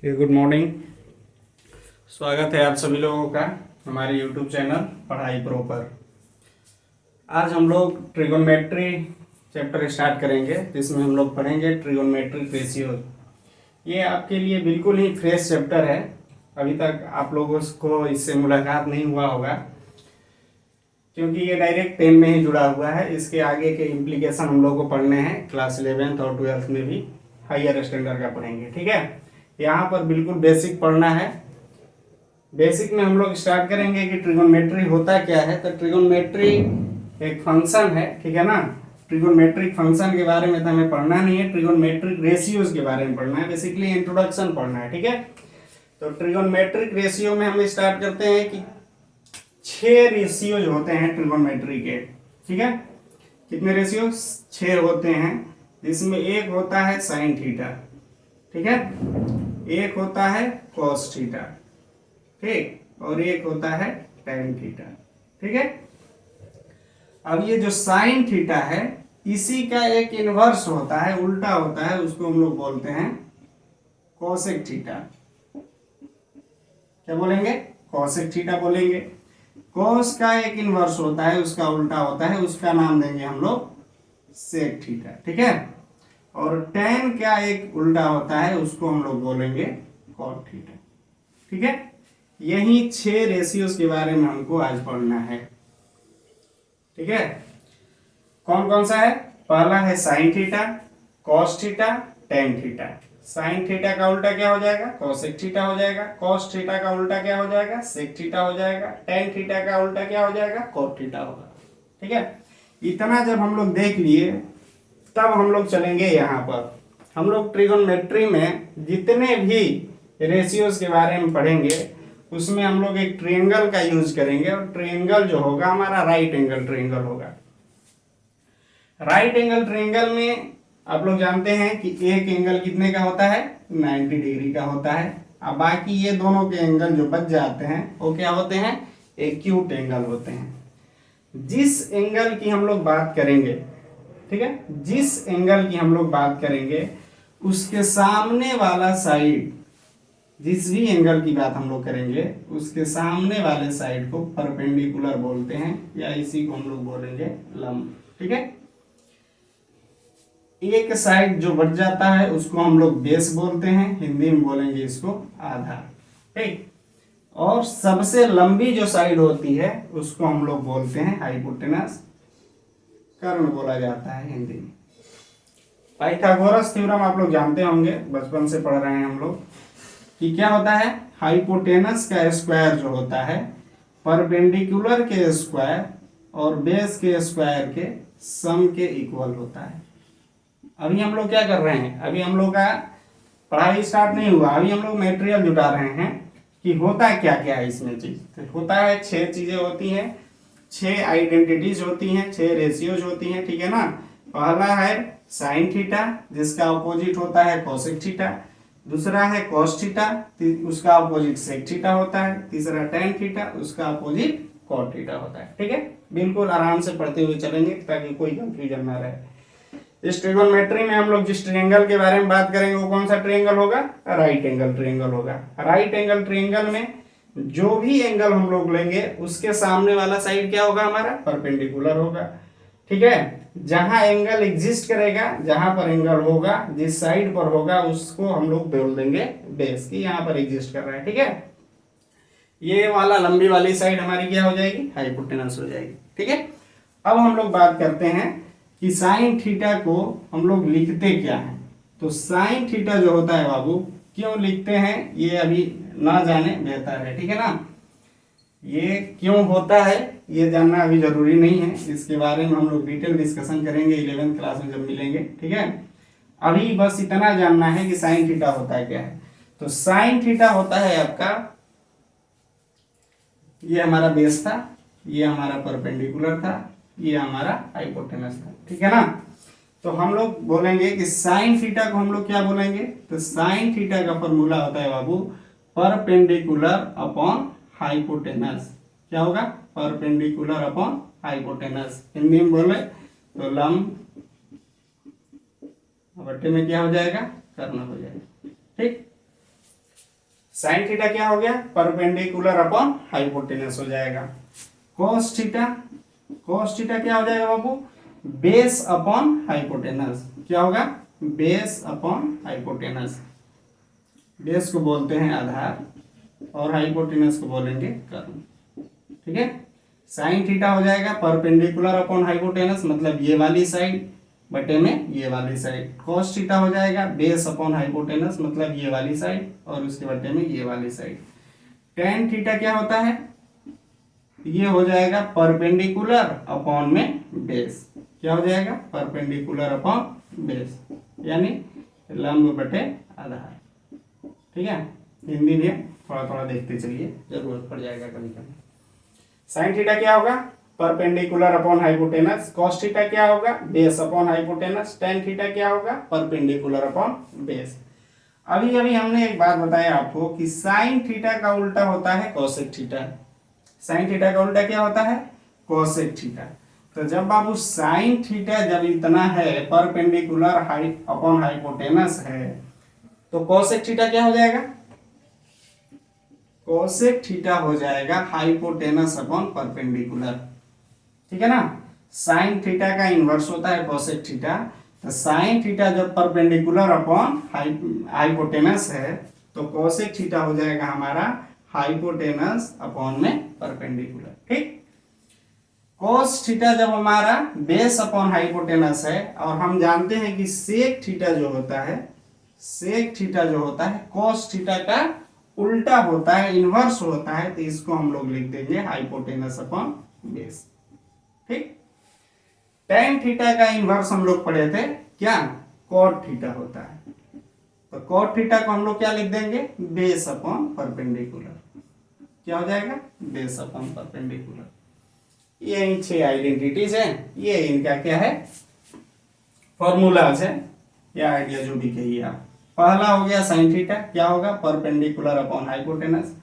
Good morning. स्वागत है आप सभी लोगों का हमारे यूट्यूब चैनल पढ़ाई प्रो पर। आज हम लोग ट्रिगोनोमेट्री चैप्टर स्टार्ट करेंगे, जिसमें हम लोग पढ़ेंगे ट्रिगोनोमेट्रिक रेशियो। ये आपके लिए बिल्कुल ही फ्रेश चैप्टर है, अभी तक आप लोगों को इससे मुलाकात नहीं हुआ होगा, क्योंकि ये डायरेक्ट 10 में ही जुड़ा हुआ है। इसके आगे के इम्प्लीकेशन हम लोग को पढ़ने हैं, क्लास 11th और 12th में भी हायर स्टैंडर्ड का पढ़ेंगे। ठीक है, यहाँ पर बिल्कुल बेसिक पढ़ना है। बेसिक में हम लोग स्टार्ट करेंगे कि ट्रिगोनोमेट्री होता क्या है। तो ट्रिगोनोमेट्री एक फंक्शन है, ठीक है ना। ट्रिगोनोमेट्रिक फंक्शन के बारे में तो हमें पढ़ना नहीं है, ट्रिगोनोमेट्रिक रेशियोज के बारे में पढ़ना है, बेसिकली इंट्रोडक्शन पढ़ना है। ठीक है, तो ट्रिगोनोमेट्रिक रेशियो में हम स्टार्ट करते हैं कि 6 रेशियोज होते हैं ट्रिगोनोमेट्री के। ठीक है, कितने रेशियो? 6 होते हैं, जिसमें एक होता है साइन थीटा, ठीक है, एक होता है कॉस थीटा, ठीक, और एक होता है टैन थीटा। ठीक है, अब ये जो साइन थीटा है, इसी का एक इनवर्स होता है, उल्टा होता है, उसको हम लोग बोलते हैं कोसेक थीटा। क्या बोलेंगे? कोसेक थीटा बोलेंगे। कोस का एक इनवर्स होता है, उसका उल्टा होता है, उसका नाम देंगे हम लोग सेक थीटा। ठीक है, और टैन का एक उल्टा होता है, उसको हम लोग बोलेंगे कॉट थीटा। ठीक है, यही 6 रेशियोज के बारे में हमको आज पढ़ना है। ठीक है, कौन कौन सा है? पहला है sine theta, cos theta, tan theta. Sine theta का उल्टा क्या हो जाएगा? कॉसेक थीटा हो जाएगा। कॉस थीटा का उल्टा क्या हो जाएगा? सेक थीटा हो जाएगा। टैन थीटा का उल्टा क्या हो जाएगा? कॉट थीटा होगा। ठीक है, इतना जब हम लोग देख लिए, तब हम लोग चलेंगे यहाँ पर। हम लोग ट्रिगोनोमेट्री में जितने भी रेशियोज के बारे में पढ़ेंगे, उसमें हम लोग एक ट्रायंगल का यूज करेंगे, और ट्रायंगल जो होगा हमारा राइट एंगल ट्रायंगल होगा। राइट एंगल ट्रायंगल में आप लोग जानते हैं कि एक एंगल कितने का होता है? 90 डिग्री का होता है। अब बाकी ये दोनों के एंगल जो बच जाते हैं, वो क्या होते हैं? एक्यूट एंगल होते हैं। जिस एंगल की हम लोग बात करेंगे, ठीक है, जिस एंगल की हम लोग बात करेंगे, उसके सामने वाला साइड, जिस भी एंगल की बात हम लोग करेंगे, उसके सामने वाले साइड को परपेंडिकुलर बोलते हैं, या इसी को हम लोग बोलेंगे लंब। ठीक है, एक साइड जो बच जाता है उसको हम लोग बेस बोलते हैं, हिंदी में बोलेंगे इसको आधार। ठीक, और सबसे लंबी जो साइड होती है उसको हम लोग बोलते हैं हाइपोटेनस, कर्ण बोला जाता है हिंदी में। पाइथागोरस थ्योरम आप लोग जानते होंगे, बचपन से पढ़ रहे हैं हम लोग, कि क्या होता है? हाइपोटेनस का स्क्वायर जो होता है, परपेंडिकुलर के स्क्वायर और बेस के स्क्वायर के सम के इक्वल होता है। अभी हम लोग क्या कर रहे हैं? अभी हम लोग का पढ़ाई स्टार्ट नहीं हुआ, अभी हम लोग मटेरियल जुटा रहे हैं कि होता है क्या क्या है इसमें चीज। तो होता है 6 चीजें होती हैं, 6 आइडेंटिटीज होती हैं, 6 रेशियोज होती हैं। ठीक है ना। पहला है साइन थीटा, जिसका अपोजिट होता है कोसेक थीटा। दूसरा है कॉस थीटा, उसका अपोजिट सेक थीटा होता है। तीसरा टैन थीटा, उसका अपोजिट कॉट थीटा होता है। ठीक है, बिल्कुल आराम से पढ़ते हुए चलेंगे ताकि कोई कंफ्यूजन ना रहे। इस ट्रिगोनोमेट्री में हम लोग जिस ट्रायंगल के बारे में बात करेंगे, वो कौन सा ट्रायंगल होगा? राइट एंगल ट्रायंगल होगा। राइट एंगल ट्रायंगल में जो भी एंगल हम लोग लेंगे, उसके सामने वाला साइड क्या होगा? हमारा परपेंडिकुलर होगा। ठीक है, जहां एंगल एग्जिस्ट करेगा, जहां पर एंगल होगा, जिस साइड पर होगा, उसको हम लोग बोल देंगे बेस, की यहाँ पर एग्जिस्ट कर रहा है। ठीक है, ये वाला लंबी वाली साइड हमारी क्या हो जाएगी? हाइपोटेनस हो जाएगी। ठीक है, अब हम लोग बात करते हैं कि साइन थीटा को हम लोग लिखते क्या हैं। तो साइन थीटा जो होता है बाबू, क्यों लिखते हैं ये अभी ना जाने बेहतर है। ठीक है ना, ये क्यों होता है ये जानना अभी जरूरी नहीं है, इसके बारे में हम लोग डिटेल डिस्कशन करेंगे 11th क्लास में जब मिलेंगे। ठीक है, अभी बस इतना जानना है कि साइन थीटा होता है क्या है। तो साइन थीटा होता है आपका, ये हमारा बेस था, ये हमारा परपेंडिकुलर था, ये हमारा हाइपोटेनस था। ठीक है ना, तो हम लोग बोलेंगे कि साइन थीटा को हम लोग क्या बोलेंगे? तो साइन थीटा का फॉर्मूला होता है बाबू परपेंडिकुलर अपॉन हाइपोटेनस। क्या होगा? Perpendicular upon hypotenuse. हिंदी में बोले तो लंब बट्टे में क्या हो जाएगा? कर्ण हो जाएगा। ठीक, साइन थीटा क्या हो गया, परपेंडिकुलर अपॉन हाइपोटेनस हो जाएगा। कॉस थीटा, कॉस थीटा क्या हो जाएगा बाबू, बेस अपॉन हाइपोटेनस। क्या होगा, बेस अपॉन हाइपोटेनस। बेस को बोलते हैं आधार और हाइपोटेनस को बोलेंगे कर्म। ठीक है, साइन थीटा हो जाएगा परपेंडिकुलर अपॉन हाइपोटेनस, मतलब ये वाली साइड बटे में ये वाली साइड। कॉस थीटा हो जाएगा बेस अपॉन हाइपोटेनस, मतलब ये वाली साइड और उसके बटे में ये वाली साइड। टेन थीटा क्या होता है, ये हो जाएगा परपेंडिकुलर अपॉन में बेस। क्या हो जाएगा, परपेंडिकुलर अपॉन बेस, यानी लंब बटे आधार। ठीक है, हिंदी में थोड़ा थोड़ा देखते चलिए, जरूरत पड़ जाएगा कभी कभी। साइन थीटा क्या होगा, perpendicular upon hypotenuse. Cos theta क्या होगा, base upon hypotenuse. Tan theta क्या होगा, परपेंडिकुलर अपॉन बेस। अभी अभी हमने एक बात बताया आपको कि साइन थीटा का उल्टा होता है कोसेक थीटा। साइन थीटा का उल्टा क्या होता है, कोसेक थीटा। तो जब बाबू साइन थीटा जब इतना है, परपेंडिकुलर अपॉन हाइपोटेनस है, तो कोसेक थीटा क्या हो जाएगा, कोसेक थीटा हो जाएगा हाइपोटेनस अपॉन परपेंडिकुलर। ठीक है ना, साइन थीटा का इनवर्स होता है कोसेक थीटा। तो साइन थीटा जब परपेंडिकुलर अपॉन हाइपोटेनस है, तो कोसेक थीटा हो जाएगा हमारा हाइपोटेनस अपॉन में परपेंडिकुलर। ठीक, कोस थीटा जब हमारा बेस अपॉन हाइपोटेनस है, और हम जानते हैं कि सेक थीटा जो होता है, सेक थीटा जो होता है कोस थीटा का उल्टा होता है, इनवर्स होता है, तो इसको हम लोग लिख देंगे हाइपोटेनस अपॉन बेस। ठीक, टेन थीटा का इनवर्स हम लोग पढ़े थे, क्या, कॉट थीटा होता है। तो कॉट थीटा को हम लोग क्या लिख देंगे, बेस अपॉन परपेंडिकुलर। क्या हो जाएगा, बेस अपॉन परपेंडिकुलर। ये 6 आइडेंटिटीज है, ये इनका क्या है, फॉर्मूलाज है या आइडिया जो भी कहिए आप। पहला हो गया साइन थीटा, क्या होगा, परपेंडिकुलर अपॉन हाइपोटेनस।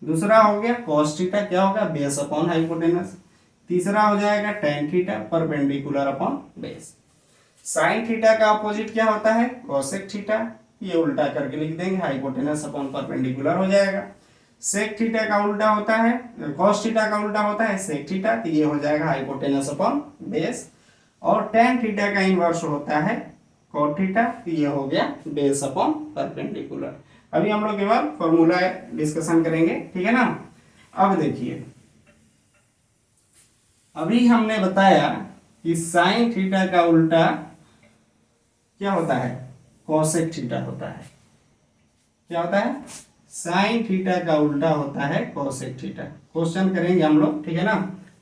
दूसरा हो गया कॉस थीटा, क्या होगा, बेस अपॉन हाइपोटेनस। तीसरा हो जाएगा tan theta, perpendicular upon base. Sine theta का अपोजिट क्या होता है, कोसेक थीटा, ये उल्टा करके लिख देंगे, हाइपोटेनस अपॉन परपेंडिकुलर हो जाएगा। सेक थीटा का उल्टा होता है, कॉस थीटा का उल्टा होता है सेक थीटा, तो ये हो जाएगा हाइपोटेनस अपॉन बेस। और टेन थीटा का इनवर्स होता है कॉट थीटा, तो ये हो गया बेस अपॉन परपेंडिकुलर। अभी हम लोग केवल फॉर्मूला डिस्कशन करेंगे, ठीक है ना। अब देखिए, अभी हमने बताया कि साइन थीटा का उल्टा क्या होता है, कोसेक थीटा होता है। क्या होता है, साइन थीटा का उल्टा होता है कोसेक थीटा। क्वेश्चन करेंगे हम लोग, ठीक है ना।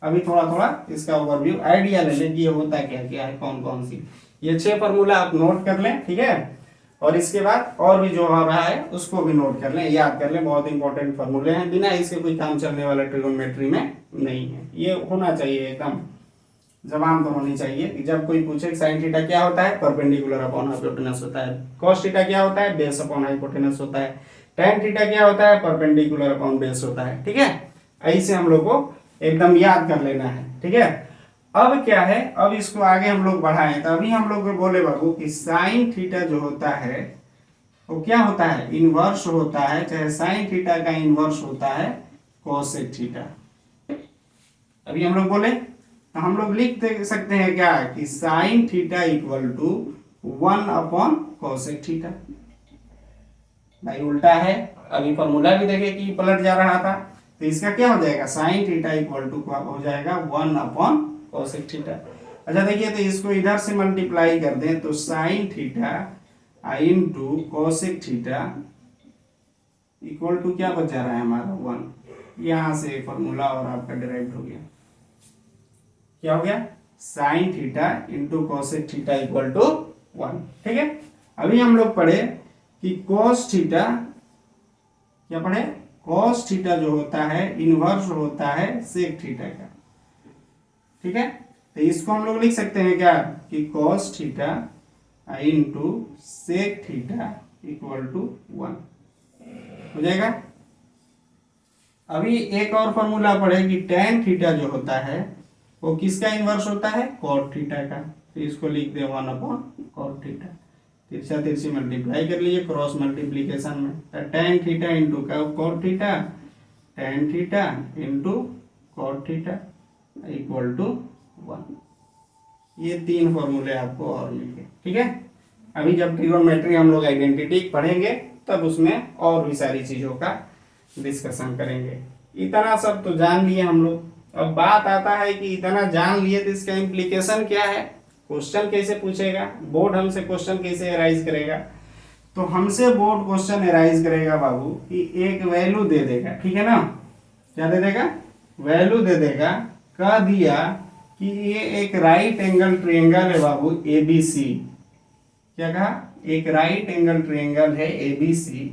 अभी थोड़ा थोड़ा इसका ओवरव्यू आइडिया ले लें कि ये होता क्या क्या है, कौन कौन सी। ये 6 फॉर्मूला आप नोट कर लें, ठीक है। और इसके बाद और भी जो हो रहा है उसको भी नोट कर लें, याद कर लें, बहुत इंपॉर्टेंट फॉर्मूले हैं, बिना इसके कोई काम चलने वाला ट्रिगोनोमेट्री में नहीं है। ये होना चाहिए, एकदम जबान पर होनी चाहिए कि जब कोई पूछे साइन थीटा क्या होता है, परपेंडिकुलर अपॉन हाइपोटेनस होता है। कॉस थीटा क्या होता है, बेस अपॉन हाइपोटेनस होता है। टेन थीटा क्या होता है, परपेंडिकुलर अपॉन बेस होता है। ठीक है, ऐसे हम लोग को एकदम याद कर लेना है, ठीक है। अब क्या है, अब इसको आगे हम लोग बढ़ाएं, तो अभी हम लोग बोले बाबू कि साइन थीटा जो होता है वो क्या होता है, इनवर्स होता है, चाहे साइन थीटा का इनवर्स होता है कोसेक थीटा। अभी हम लोग बोले तो हम लोग लिख सकते हैं क्या कि sine theta equal to 1 upon cosec theta. भाई उल्टा है, अभी फॉर्मूला भी देखे कि पलट जा रहा था, तो इसका क्या हो जाएगा, साइन थीटा इक्वल टू हो जाएगा 1 अपॉन कोसेक थीटा। अच्छा देखिए, तो इसको इधर से मल्टीप्लाई कर दें तो sine theta into cosec theta equal to क्या बचा रहा है हमारा 1। यहां से फॉर्मूला और आपका डिराइव हो गया, क्या हो गया, sine theta into cosec theta equal to 1। ठीक है, अभी हम लोग पढ़े कि कोस थीटा, क्या पढ़े, कोस थीटा जो होता है इनवर्स होता है सेक थीटा का। ठीक है, तो इसको हम लोग लिख सकते हैं क्या कि cos theta into sec theta equal to 1 हो जाएगा। अभी एक और फॉर्मूला पढ़े कि टेन थीटा जो होता है वो किसका इनवर्स होता है, कॉट थीटा का, तो इसको लिख दे 1 अपॉन कॉट थीटा। तिरछा तिरछी मल्टीप्लाई कर लीजिए क्रॉस मल्टीप्लीकेशन में। Tan theta into cot theta, tan theta into cot theta equal to 1। ये 3 फॉर्मूले आपको और मिल गए। ठीक है, अभी जब ट्रिग्नोमेट्री हम लोग आइडेंटिटी पढ़ेंगे तब उसमें और भी सारी चीजों का डिस्कशन करेंगे। इतना सब तो जान लिए हम लोग। अब बात आता है कि इतना जान लिए तो इसका इम्प्लीकेशन क्या है, क्वेश्चन कैसे पूछेगा, बोर्ड हमसे क्वेश्चन कैसे एराइज करेगा। तो हमसे बोर्ड क्वेश्चन एराइज करेगा बाबू कि एक वैल्यू दे देगा, ठीक है ना, क्या दे देगा, वैल्यू दे देगा, कह दिया कि ये एक राइट एंगल ट्रायंगल है बाबू ABC। क्या कहा, एक राइट एंगल ट्रायंगल है ABC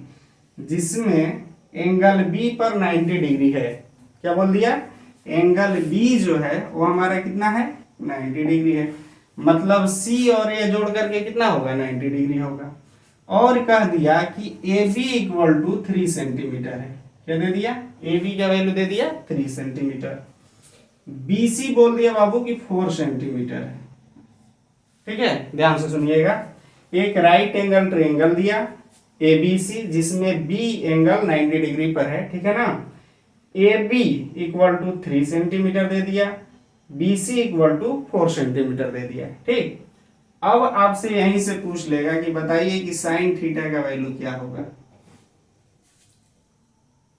जिसमें एंगल B पर 90 डिग्री है। क्या बोल दिया, एंगल B जो है वो हमारा कितना है, 90 डिग्री है। मतलब C और A जोड़ करके कितना होगा, 90 डिग्री होगा। और कह दिया कि AB इक्वल टू 3 सेंटीमीटर है। क्या दे दिया, AB का वैल्यू दे दिया 3 सेंटीमीटर। BC बोल दिया बाबू कि 4 सेंटीमीटर है। ठीक है, ध्यान से सुनिएगा। एक राइट एंगल ट्रायंगल दिया ABC जिसमें B एंगल 90 डिग्री पर है, ठीक है ना। AB इक्वल टू 3 सेंटीमीटर दे दिया, BC इक्वल टू 4 सेंटीमीटर दे दिया। ठीक, अब आपसे यहीं से पूछ लेगा कि बताइए कि साइन थीटा का वैल्यू क्या होगा।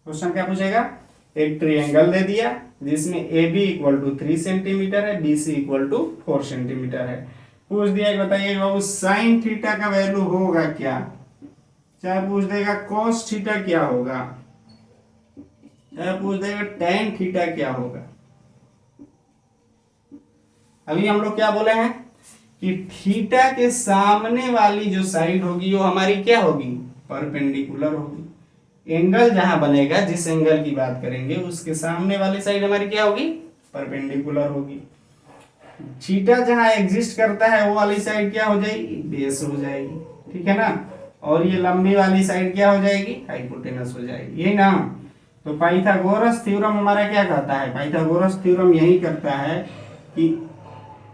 क्वेश्चन क्या पूछेगा, एक ट्रायंगल दे दिया जिसमें AB इक्वल टू 3 सेंटीमीटर है, BC इक्वल टू 4 सेंटीमीटर है। पूछ दिया कि बताइए बाबू साइन थीटा का वैल्यू होगा क्या। चाहे पूछ देगा कॉस थीटा क्या होगा, चाहे पूछ देगा टेन थीटा क्या होगा। अभी हम लोग क्या बोले हैं कि थीटा के सामने वाली जो साइड होगी वो हमारी क्या होगी, परपेंडिकुलर होगी। एंगल जहां बनेगा, जिस एंगल की बात करेंगे उसके सामने वाली साइड हमारी क्या होगी, परपेंडिकुलर होगी। थीटा जहां एग्जिस्ट करता है वो वाली साइड क्या हो जाएगी, बेस हो जाएगी, ठीक है ना। और ये लंबी वाली साइड क्या हो जाएगी, हाइपोटेनस हो जाएगी, यही ना। तो पाइथागोरस थ्योरम हमारा क्या कहता है, पाइथागोरस थ्योरम यही करता है कि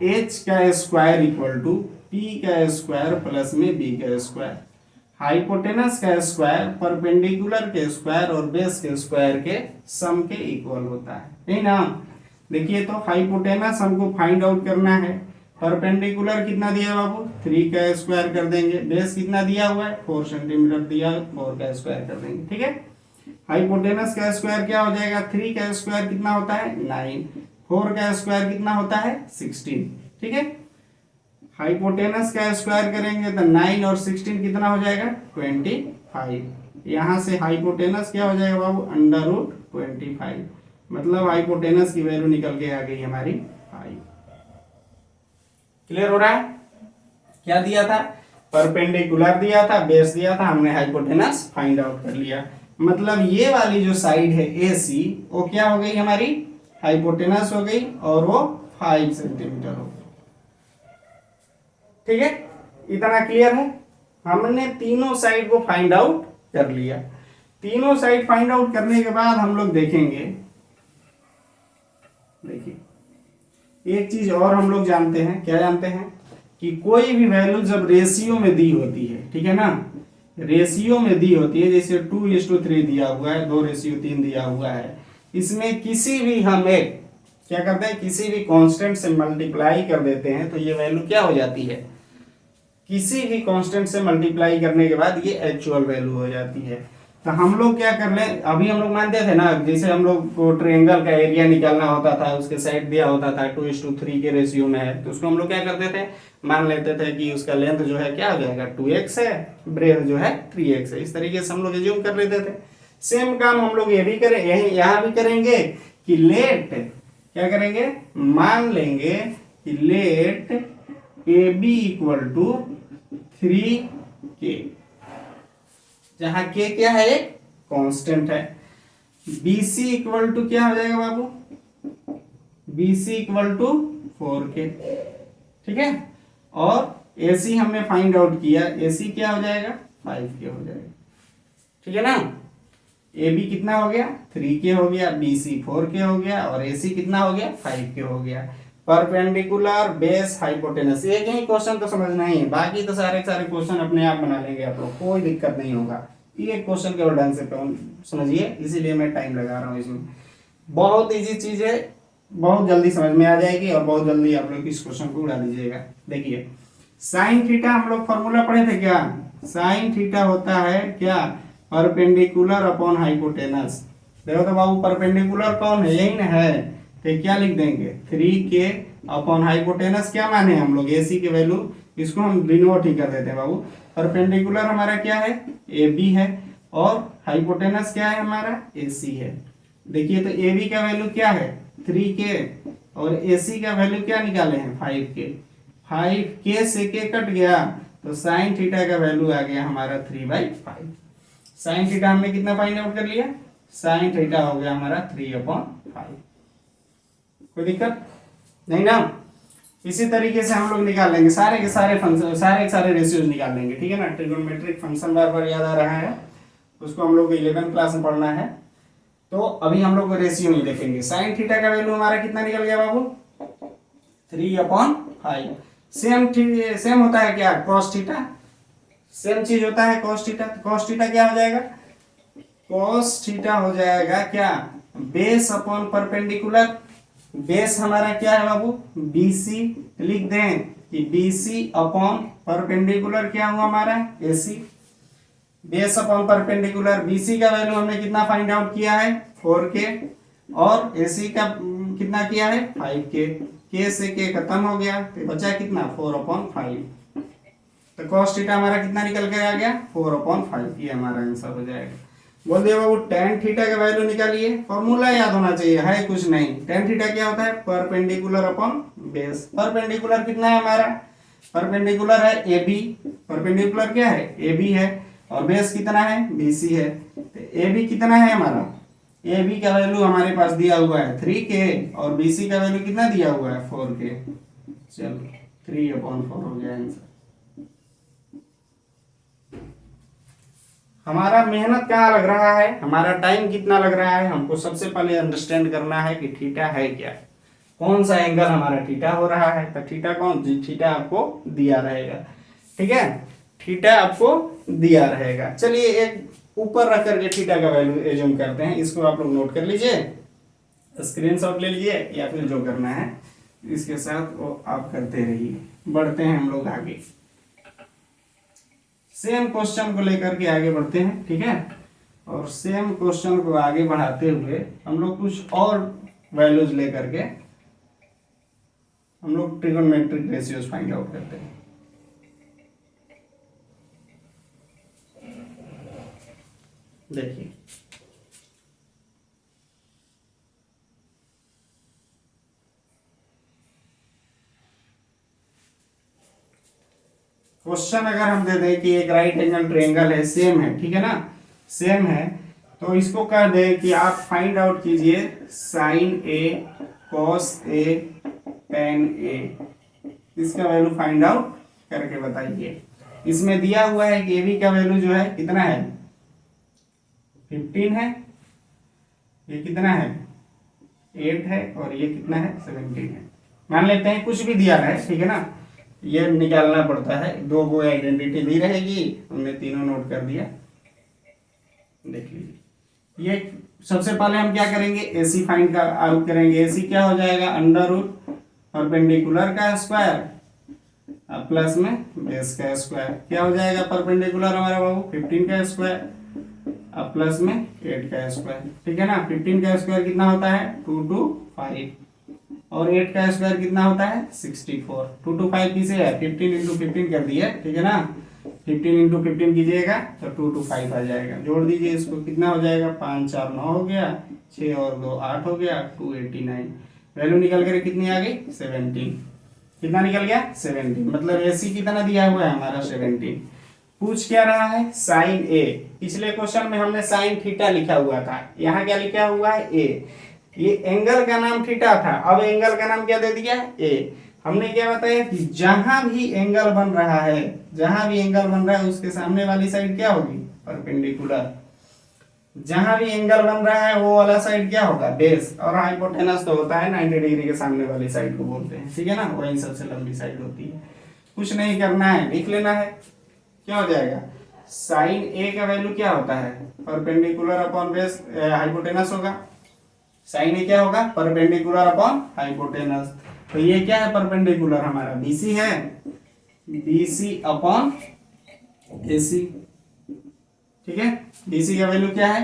h का स्क्वायर इक्वल टू p का स्क्वायर प्लस में b का स्क्वायर, हाइपोटेनस का स्क्वायर परपेंडिकुलर के स्क्वायर और बेस के स्क्वायर के सम के इक्वल होता है, यही ना। देखिए तो हाइपोटेनस हमको फाइंड आउट करना है, परपेंडिकुलर कितना दिया बाबू, 3 का स्क्वायर कर देंगे, बेस कितना दिया हुआ है 4 सेंटीमीटर दिया, 4 का स्क्वायर कर देंगे, ठीक है। हाइपोटेनस का स्क्वायर क्या हो जाएगा, 3 का स्क्वायर कितना होता है 9, 4 का स्क्वायर कितना होता है 16, ठीक है। हाइपोटेनस का स्क्वायर करेंगे तो 9 और 16 कितना हो जाएगा 25। यहां से हाइपोटेनस क्या हो जाएगा बाबू, अंडर रूट 25। मतलब हाइपोटेनस की वैल्यू निकल के आ गई हमारी 5। क्लियर हो रहा है। क्या दिया था, परपेंडिकुलर दिया था, बेस दिया था, हमने हाइपोटेनस फाइंड आउट कर लिया। मतलब ये वाली जो साइड है AC वो क्या हो गई हमारी, हाइपोटेनस हो गई और वो 5 सेंटीमीटर हो गई, ठीक है। इतना क्लियर है। हमने तीनों साइड को फाइंड आउट कर लिया। तीनों साइड फाइंड आउट करने के बाद हम लोग देखेंगे, देखिए एक चीज और हम लोग जानते हैं, क्या जानते हैं कि कोई भी वैल्यू जब रेशियो में दी होती है, ठीक है ना, रेशियो में दी होती है, जैसे 2:3 दिया हुआ है, 2:3 दिया हुआ है, इसमें किसी भी हम एक क्या करते हैं, किसी भी कांस्टेंट से मल्टीप्लाई कर देते हैं तो ये वैल्यू क्या हो जाती है, किसी भी कांस्टेंट से मल्टीप्लाई करने के बाद ये एक्चुअल वैल्यू हो जाती है। तो हम लोग क्या कर ले, अभी हम लोग मानते थे ना, जैसे हम लोग को ट्रायंगल का एरिया निकालना होता था, उसके साइड दिया होता था 2:3 के रेशियो में है, तो उसको हम लोग क्या करते थे, मान लेते थे कि उसका लेंथ जो है क्या हो जाएगा 2x है, ब्रेथ जो है 3x है, इस तरीके से हम लोग एज्यूम कर लेते थे। सेम काम हम लोग ये भी करें, यही यहाँ भी करेंगे कि लेट क्या करेंगे, मान लेंगे कि late AB equal to 3k, जहां k क्या है, एक कांस्टेंट है। BC इक्वल टू क्या हो जाएगा बाबू, BC इक्वल टू 4k, ठीक है। और AC हमने फाइंड आउट किया, AC क्या हो जाएगा 5k हो जाएगा, ठीक है ना। AB कितना हो गया 3k हो गया, BC 4k हो गया और AC कितना हो गया 5k हो गया। परपेंडिकुलर बेस हाइपोटेनस, एक ही क्वेश्चन तो समझना ही है, बाकी तो सारे सारे क्वेश्चन अपने आप बना लेंगे आप लोग, कोई दिक्कत नहीं होगा। ये क्वेश्चन केवल ढंग से समझिए, इसीलिए मैं टाइम लगा रहा हूँ इसमें। बहुत इजी चीज है, बहुत जल्दी समझ में आ जाएगी और बहुत जल्दी आप लोग इस क्वेश्चन को उड़ा दीजिएगा। देखिए साइन थीटा हम लोग फॉर्मूला पढ़े थे क्या, साइन थीटा होता है क्या, परपेंडिकुलर अपॉन हाइपोटेनस। देखो तो बाबू परपेंडिकुलर कौन है, यही ना है, तो क्या लिख देंगे 3k अपॉन हाइपोटेनस, क्या माने हम लोग AC की वैल्यू, इसको हम डिनोट ही कर देते हैं बाबू। परपेंडिकुलर हमारा क्या है AB है, और हाइपोटेनस क्या है हमारा AC है। देखिए तो AB का वैल्यू क्या है 3k, और AC का वैल्यू क्या निकाले हैं 5k, 5k से k कट गया, तो साइन थीटा का वैल्यू आ गया हमारा 3/5। साइन थीटा हमने कितना फाइंड आउट कर लिया, साइन थीटा हो गया हमारा 3/5। कोई दिक्कत नहीं ना। इसी तरीके से हम लोग निकाल लेंगे सारे के सारे फंक्शन, सारे के सारे रेशियोज निकाल लेंगे, ठीक है ना। ट्रिगोनोमेट्रिक फंक्शन बार बार याद आ रहा है, उसको हम लोग 11 क्लास में पढ़ना है, तो अभी हम लोग रेशियो नहीं देखेंगे। साइन थीटा का वैल्यू हमारा कितना निकल गया बाबू 3/5। सेम होता है क्या cos थीटा, सेम चीज होता है cos थीटा। cos थीटा क्या हो जाएगा, cos थीटा हो जाएगा क्या बेस अपॉन परपेंडिकुलर। बेस हमारा क्या है बाबू BC, लिख दें कि BC अपॉन परपेंडिकुलर क्या हुआ हमारा AC। Base upon perpendicular, BC का वैल्यू हमने कितना फाइंड आउट किया है 4k, और AC का कितना किया है 5k, k से k खत्म हो गया, तो बचा कितना 4/5। तो cos थीटा हमारा कितना निकल के आ गया 4/5, ये हमारा आंसर हो जाएगा। बोल दिया बाबू tan थीटा का वैल्यू निकालिए, फॉर्मूला याद होना चाहिए, है कुछ नहीं। tan थीटा क्या होता है परपेंडिकुलर अपॉन बेस। परपेंडिकुलर कितना है हमारा, परपेंडिकुलर है AB, परपेंडिकुलर क्या है AB है, और बेस कितना है BC है। तो AB कितना है हमारा, AB का वैल्यू हमारे पास दिया हुआ है 3k, और BC का वैल्यू कितना दिया हुआ है 4k। चलो 3/4 हो गया आंसर। हमारा मेहनत कहाँ लग रहा है, हमारा टाइम कितना लग रहा है, हमको सबसे पहले अंडरस्टैंड करना है कि थीटा है क्या, कौन सा एंगल हमारा थीटा हो रहा है। तो थीटा कौन, थीटा आपको दिया रहेगा, ठीक है, थीटा आपको दिया रहेगा। चलिए एक ऊपर रख करके थीटा का वैल्यू एज्यूम करते हैं, इसको आप लोग नोट कर लीजिए, स्क्रीनशॉट ले लीजिए, या फिर जो करना है इसके साथ वो आप करते रहिए। बढ़ते हैं हम लोग आगे, सेम क्वेश्चन को लेकर के आगे बढ़ते हैं, ठीक है। और सेम क्वेश्चन को आगे बढ़ाते हुए हम लोग कुछ और वैल्यूज लेकर के हम लोग ट्रिगोनोमेट्रिक रेशियोज फाइंड आउट करते हैं। देखिए क्वेश्चन अगर हम दे दें कि एक राइट एंगल ट्रायंगल है, सेम है, ठीक है ना, सेम है, तो इसको कर दे कि आप फाइंड आउट कीजिए sine A cos A tan A, इसका वैल्यू फाइंड आउट करके बताइए। इसमें दिया हुआ है कि AB का वैल्यू जो है कितना है 15 है, ये कितना है 8 है, और ये कितना है 17 है। मान लेते हैं कुछ भी दिया है, ठीक है ना, ये निकालना पड़ता है, दो को आइडेंटिटी दी रहेगी, हमने तीनों नोट कर दिया। देख लीजिए, ये सबसे पहले हम क्या करेंगे AC फाइंड का आउट करेंगे। AC क्या हो जाएगा अंडर रूट परपेंडिकुलर का स्क्वायर प्लस में बेस का स्क्वायर, क्या हो जाएगा परपेंडिकुलर हमारा बाबू 15 का स्क्वायर अब प्लस में 8 का स्क्वायर, ठीक है ना। 15 का स्क्वायर कितना होता है 2 to 5, और 8 का स्क्वायर कितना होता है 64। 2 to 5 किसे है 15 into 15 कर दिया, ठीक है ना, 15 into 15 कीजिएगा तो 2 to 5 आ जाएगा। जोड़ दीजिए इसको, कितना हो जाएगा 5 4 9 हो गया, 6 और 2 8 हो गया, 289। वैल्यू निकल कर कितनी आ गई 17। कितना निकल गया 17, मतलब AC कितना दिया हुआ है हमारा 17। पूछ क्या रहा है साइन A, पिछले क्वेश्चन में हमने साइन थीटा लिखा हुआ था, यहाँ क्या लिखा हुआ है A, ये एंगल का नाम थीटा था, अब एंगल का नाम क्या दे दिया A। हमने क्या बताया कि जहां भी एंगल बन रहा है, जहां भी एंगल बन रहा है उसके सामने वाली साइड क्या होगी परपेंडिकुलर। जहां भी एंगल बन रहा है वो वाला साइड क्या होगा, बेस, और हाइपोटेनस तो होता है 90 डिग्री के सामने वाली साइड को बोलते हैं, ठीक है ना, वही सबसे लंबी साइड होती है। कुछ नहीं करना है, लिख लेना है। क्या हो जाएगा, साइन ए का वैल्यू क्या होता है, परपेंडिकुलर अपॉन बेस हाइपोटेनस होगा। साइन ए क्या होगा, परपेंडिकुलर अपॉन हाइपोटेनस। तो ये क्या है, परपेंडिकुलर हमारा बीसी है, बीसी अपॉन एसी, ठीक है। बीसी का वैल्यू क्या है,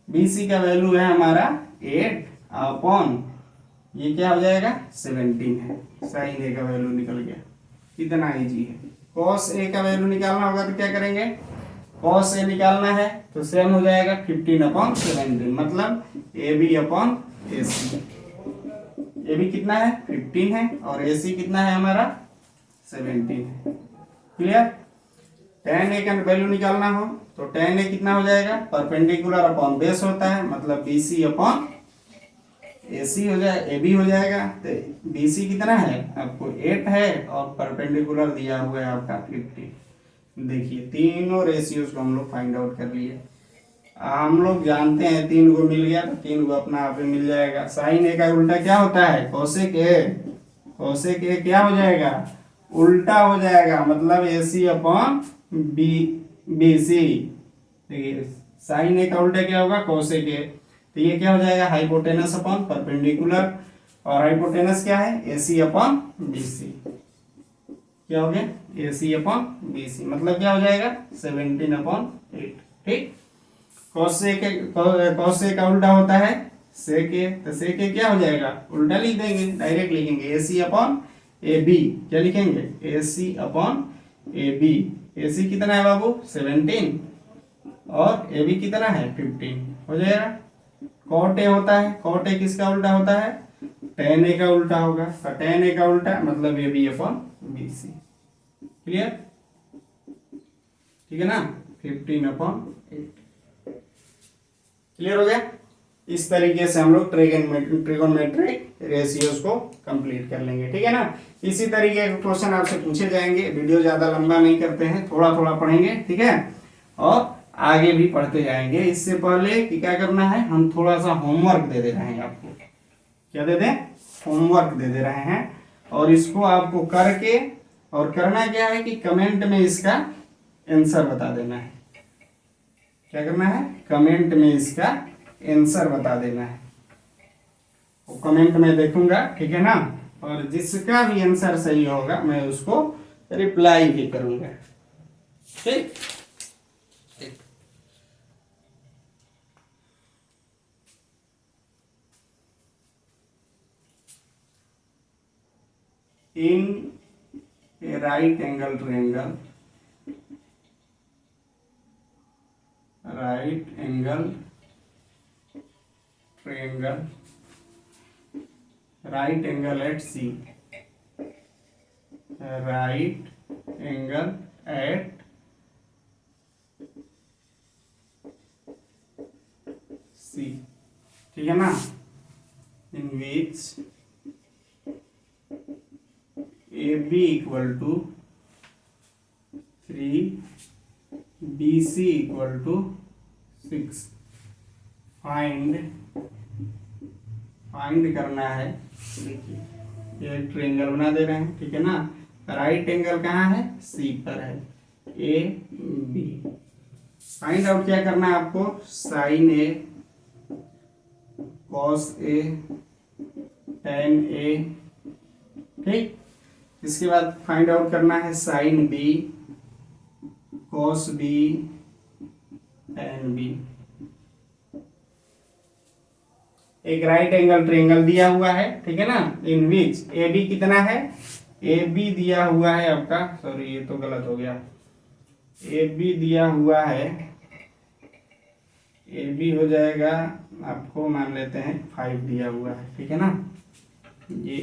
बीसी का वैल्यू है हमारा 8 अपॉन ये क्या हो जाएगा 17 है। साइन ए का वैल्यू निकल गया, इतना इजी है। कॉस ए का वैल्यू निकालना होगा तो क्या करेंगे, कॉस ए निकालना है तो सेम हो जाएगा 15 अपॉन 17, मतलब A B upon A C. A B कितना है 15 है और ए सी कितना है हमारा 17 है। क्लियर। tan ए का वैल्यू निकालना हो तो tan ए कितना हो जाएगा, परपेंडिकुलर अपॉन बेस होता है, मतलब BC अपॉन AC हो जाए, AB हो जाएगा। तो BC कितना है आपको 8 है और परपेंडिकुलर दिया हुआ है आपका 50। देखिए तीनों रेशियोज को हम लोग फाइंड आउट कर लिए। हम लोग जानते हैं 3 को मिल गया तो 3 को अपना आप ही मिल जाएगा। साइन ए का उल्टा क्या होता है, कोसेक ए। कोसेक ए क्या हो जाएगा, उल्टा हो जाएगा, मतलब AC अपॉन BC। देखिए साइन ए का उल्टा क्या होगा, कोसेक ए। तो ये क्या हो जाएगा, हाइपोटेनस अपॉन परपेंडिकुलर, और हाइपोटेनस क्या है AC अपॉन BC। क्या हो गया, AC अपॉन BC, मतलब क्या हो जाएगा 17 अपॉन 8। ठीक। cos ए का उल्टा होता है sec ए, तो sec ए क्या हो जाएगा, उल्टा लिख देंगे, डायरेक्ट लिखेंगे AC अपॉन AB। क्या लिखेंगे, AC अपॉन AB। AC कितना है बाबू 17 और AB कितना है 15, हो जाएगा। cot ए होता है, cot ए किसका उल्टा होता है, tan ए का उल्टा होगा, तो tan ए का उल्टा मतलब AB अपॉन BC। क्लियर, ठीक है ना, 15 अपॉन 8। क्लियर हो गया। इस तरीके से हम लोग ट्रिगोनोमेट्रिक रेशियोज को कंप्लीट कर लेंगे, ठीक है ना। इसी तरीके के क्वेश्चन आपसे पूछे जाएंगे। वीडियो ज्यादा लंबा नहीं करते हैं, थोड़ा थोड़ा पढ़ेंगे, ठीक है, और आगे भी पढ़ते जाएंगे। इससे पहले कि क्या करना है, हम थोड़ा सा होमवर्क दे रहे हैं आपको। क्या दे दें, होमवर्क दे रहे हैं, और इसको आपको करके, और करना क्या है कि कमेंट में इसका आंसर बता देना है। क्या करना है, कमेंट में इसका आंसर बता देना है। वो कमेंट में देखूंगा, ठीक है ना, और जिसका भी आंसर सही होगा मैं उसको रिप्लाई भी करूंगा। ठीक। In a right angle triangle, right angle triangle, right angle at C, right angle at C, ठीक है ना, in which AB equal to 3, BC equal to 6। Find करना है। देखिए ये ट्रायंगल बना दे रहे हैं, ठीक है ना, राइट एंगल कहाँ है, सी पर है, ए बी। फाइंड आउट क्या करना है आपको, sine A, cos A, tan A, ठीक। इसके बाद फाइंड आउट करना है sine B, cos B, tan B. एक राइट एंगल ट्रायंगल दिया हुआ है, ठीक है ना, इन विच ए बी कितना है, ए बी दिया हुआ है आपका, सॉरी ये तो गलत हो गया, ए बी दिया हुआ है, ए बी हो जाएगा आपको, मान लेते हैं 5 दिया हुआ है, ठीक है ना, ये